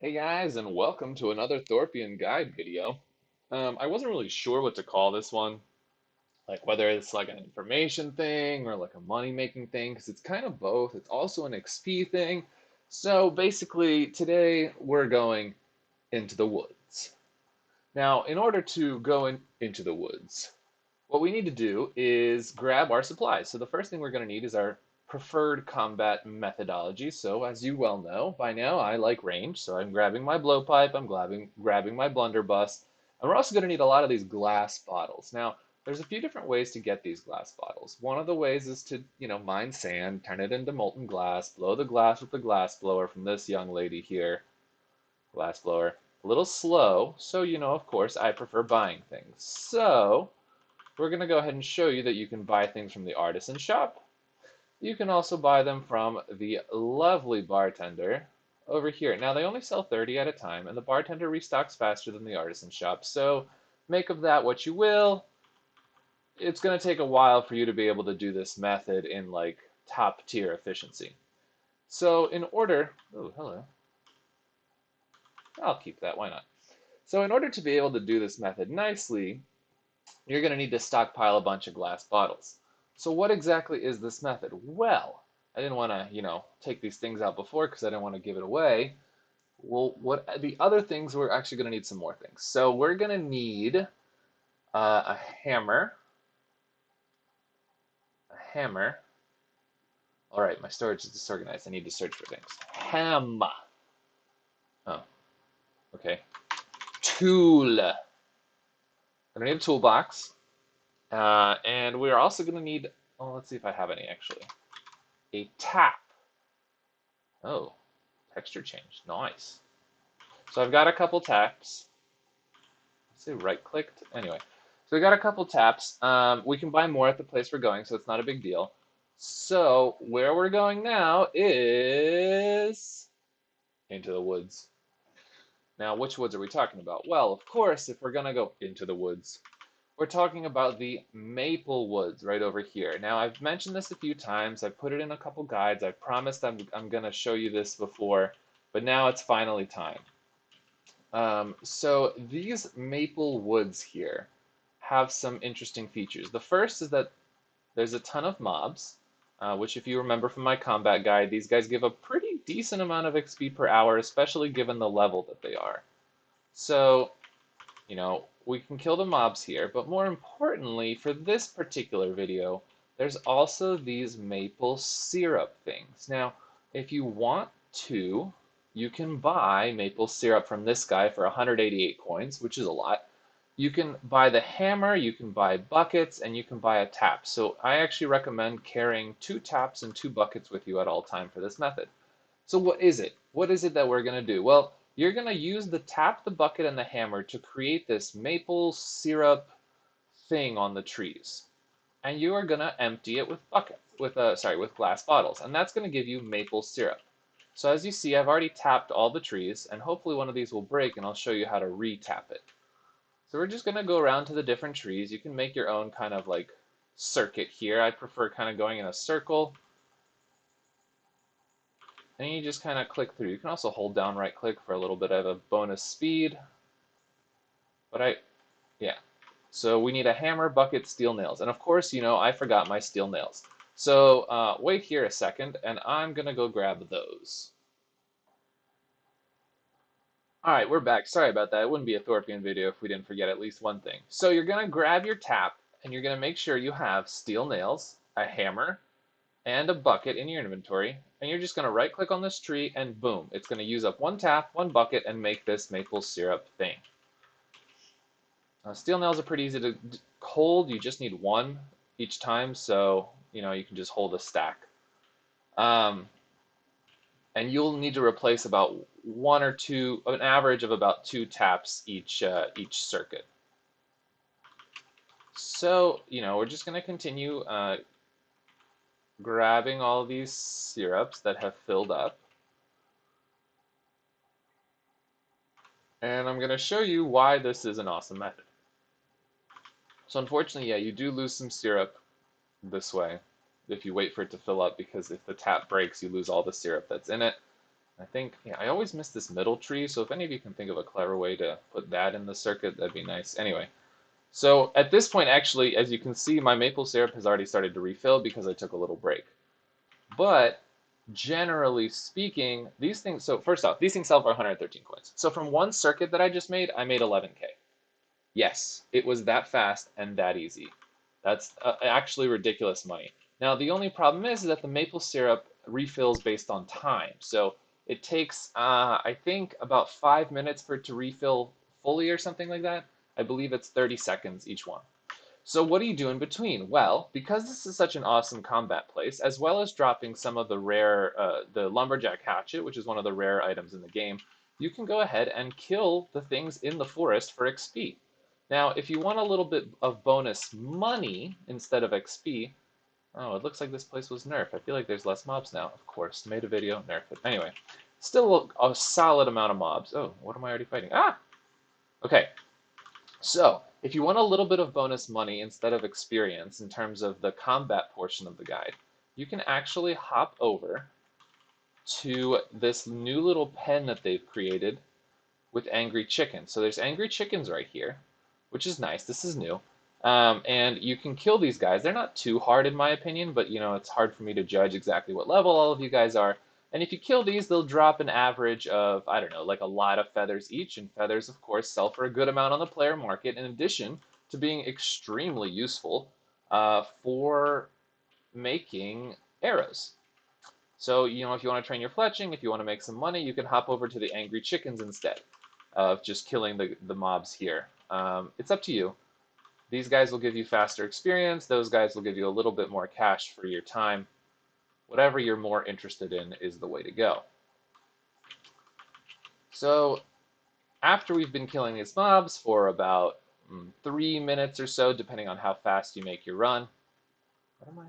Hey guys, and welcome to another Thorpian guide video. I wasn't really sure what to call this one, like whether it's like an information thing or like a money-making thing, because it's kind of both. It's also an XP thing. So basically, today we're going into the woods. Now, in order to go into the woods, what we need to do is grab our supplies. So the first thing we're going to need is our preferred combat methodology. So as you well know, by now I like range. So I'm grabbing my blowpipe, I'm grabbing my blunderbuss. And we're also going to need a lot of these glass bottles. Now, there's a few different ways to get these glass bottles. One of the ways is to, mine sand, turn it into molten glass, blow the glass with the glass blower from this young lady here, glass blower. A little slow, so of course, I prefer buying things. So, we're going to go ahead and show you that you can buy things from the artisan shop. You can also buy them from the lovely bartender over here. Now, they only sell 30 at a time, and the bartender restocks faster than the artisan shop, so make of that what you will. It's going to take a while for you to be able to do this method in like top tier efficiency. So in order, oh, hello. I'll keep that, why not? So in order to be able to do this method nicely, you're going to need to stockpile a bunch of glass bottles. So what exactly is this method? Well, I didn't want to, take these things out before because I didn't want to give it away. Well, what the other things, we're actually going to need some more things. So we're going to need a hammer. A hammer. All right, my storage is disorganized. I need to search for things. Hammer. Oh, okay. Tool. We're going to need a toolbox. And we're also going to need, oh, let's see if I have any actually. A tap. Oh, texture change. Nice. So I've got a couple taps. Let's say right clicked. Anyway, so we got a couple taps. We can buy more at the place we're going, so it's not a big deal. So where we're going now is into the woods. Now, which woods are we talking about? Well, of course, if we're gonna go into the woods, we're talking about the maple woods right over here. Now, I've mentioned this a few times. I've put it in a couple guides. I promised I'm going to show you this before, but now it's finally time. So these maple woods here have some interesting features. The first is that there's a ton of mobs, which if you remember from my combat guide, these guys give a pretty decent amount of XP per hour, especially given the level that they are. So we can kill the mobs here, but more importantly, for this particular video, there's also these maple syrup things. Now, if you want to, you can buy maple syrup from this guy for 188 coins, which is a lot. You can buy the hammer, you can buy buckets, and you can buy a tap. So I actually recommend carrying 2 taps and 2 buckets with you at all time for this method. So what is it? What is it that we're going to do? Well, you're going to use the tap, the bucket, and the hammer to create this maple syrup thing on the trees. And you are going to empty it with with glass bottles. And that's going to give you maple syrup. So as you see, I've already tapped all the trees, and hopefully one of these will break, and I'll show you how to re-tap it. So we're just going to go around to the different trees. You can make your own kind of like circuit here. I prefer kind of going in a circle. And you just kind of click through. You can also hold down right click for a little bit of a bonus speed. Yeah. So we need a hammer, bucket, steel nails. And of course, I forgot my steel nails. So wait here a second, and I'm going to go grab those. All right, we're back. Sorry about that. It wouldn't be a Thorpian video if we didn't forget at least one thing. So you're going to grab your tap, and you're going to make sure you have steel nails, a hammer, and a bucket in your inventory, and you're just going to right click on this tree and boom, it's going to use up 1 tap, 1 bucket, and make this maple syrup thing. Steel nails are pretty easy to hold. You just need 1 each time, so you can just hold a stack. And you'll need to replace about 1 or 2, an average of about 2 taps each circuit. So we're just going to continue grabbing all these syrups that have filled up. And I'm going to show you why this is an awesome method. So unfortunately, yeah, you do lose some syrup this way if you wait for it to fill up, because if the tap breaks, you lose all the syrup that's in it. I think, yeah, I always miss this middle tree, so if any of you can think of a clever way to put that in the circuit, that'd be nice. Anyway, so at this point, actually, as you can see, my maple syrup has already started to refill because I took a little break. But generally speaking, these things, so first off, these things sell for 113 coins. So from one circuit that I just made, I made 11K. Yes, it was that fast and that easy. That's actually ridiculous money. Now, the only problem is that the maple syrup refills based on time. So it takes, I think, about 5 minutes for it to refill fully or something like that. I believe it's 30 seconds each one. So what do you do in between? Well, because this is such an awesome combat place, as well as dropping some of the rare, the lumberjack hatchet, which is one of the rare items in the game, you can go ahead and kill the things in the forest for XP. Now, if you want a little bit of bonus money instead of XP, oh, it looks like this place was nerfed. I feel like there's less mobs now. Of course, made a video, nerfed it. Anyway, still a solid amount of mobs. Oh, what am I already fighting? Ah! Okay, so, if you want a little bit of bonus money instead of experience in terms of the combat portion of the guide, you can actually hop over to this new little pen that they've created with angry chickens. So there's angry chickens right here, which is nice. This is new. And you can kill these guys. They're not too hard in my opinion, but it's hard for me to judge exactly what level all of you guys are. And if you kill these, they'll drop an average of, I don't know, like a lot of feathers each. And feathers, of course, sell for a good amount on the player market, in addition to being extremely useful for making arrows. So, if you want to train your fletching, if you want to make some money, you can hop over to the angry chickens instead of just killing the mobs here. It's up to you. These guys will give you faster experience. Those guys will give you a little bit more cash for your time. Whatever you're more interested in is the way to go. So after we've been killing these mobs for about 3 minutes or so, depending on how fast you make your run. What am I?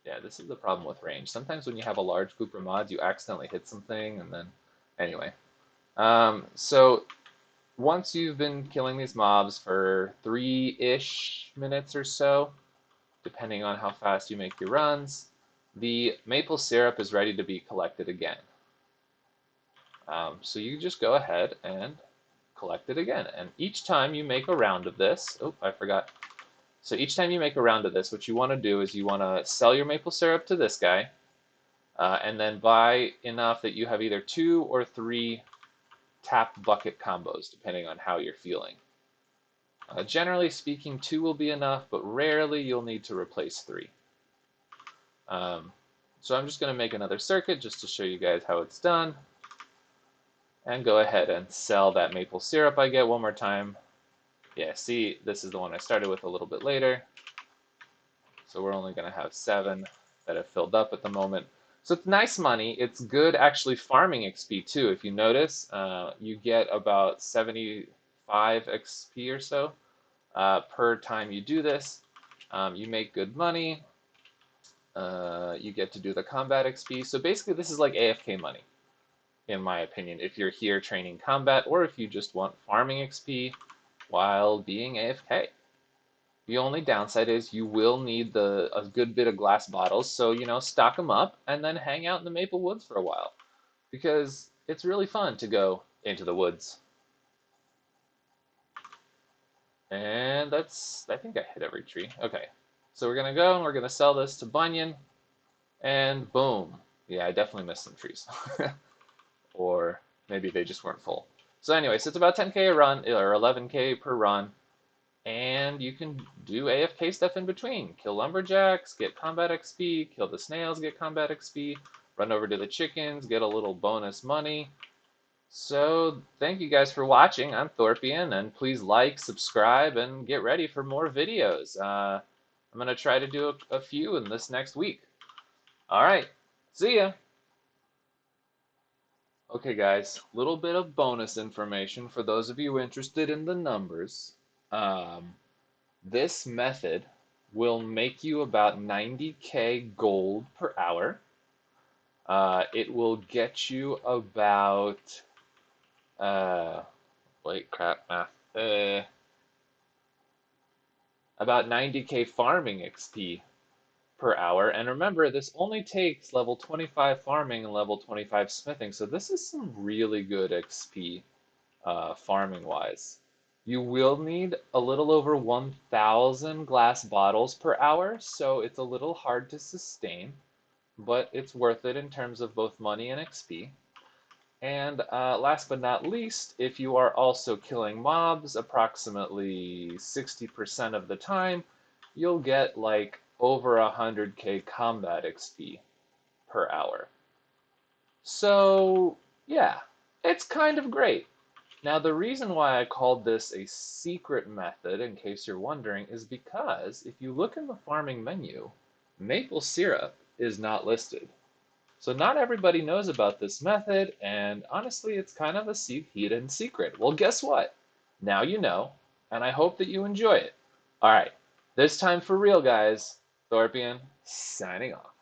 Yeah, this is the problem with range. Sometimes when you have a large group of mods, you accidentally hit something, and then anyway. So once you've been killing these mobs for 3-ish minutes or so, depending on how fast you make your runs, the maple syrup is ready to be collected again. So you just go ahead and collect it again. And each time you make a round of this, oh, I forgot. So each time you make a round of this, what you want to do is you want to sell your maple syrup to this guy, and then buy enough that you have either 2 or 3 tap bucket combos, depending on how you're feeling. Generally speaking, 2 will be enough, but rarely you'll need to replace 3. So I'm just going to make another circuit just to show you guys how it's done, and go ahead and sell that maple syrup I get one more time. Yeah, see, this is the one I started with a little bit later. So we're only going to have 7 that have filled up at the moment. So it's nice money. It's good actually farming XP too. If you notice, you get about 75 XP or so per time you do this. You make good money. You get to do the combat XP. So basically this is like AFK money, in my opinion, if you're here training combat or if you just want farming XP while being AFK. The only downside is you will need a good bit of glass bottles, so stock them up and then hang out in the maple woods for a while, because it's really fun to go into the woods. And I think I hit every tree. Okay, so we're gonna go and we're gonna sell this to Bunyan, and boom. Yeah, I definitely missed some trees, or maybe they just weren't full. So anyway, so it's about 10K a run or 11K per run. And you can do AFK stuff in between. Kill lumberjacks, get combat XP, kill the snails, get combat XP, run over to the chickens, get a little bonus money. So thank you guys for watching. I'm Thorpian, and please like, subscribe, and get ready for more videos. I'm going to try to do a few in this next week. All right, see ya. Okay guys, little bit of bonus information for those of you interested in the numbers. This method will make you about 90K gold per hour. It will get you about, wait, crap, math. About 90K farming XP per hour. And remember, this only takes level 25 farming and level 25 smithing, so this is some really good XP farming wise. You will need a little over 1,000 glass bottles per hour, so it's a little hard to sustain, but it's worth it in terms of both money and XP. And last but not least, if you are also killing mobs approximately 60% of the time, you'll get like over 100k combat XP per hour. So, yeah, it's kind of great. Now, the reason why I called this a secret method, in case you're wondering, is because if you look in the farming menu, maple syrup is not listed. So not everybody knows about this method, and honestly, it's kind of a hidden secret. Well, guess what? Now you know, and I hope that you enjoy it. All right, this time for real, guys. Thorpian, signing off.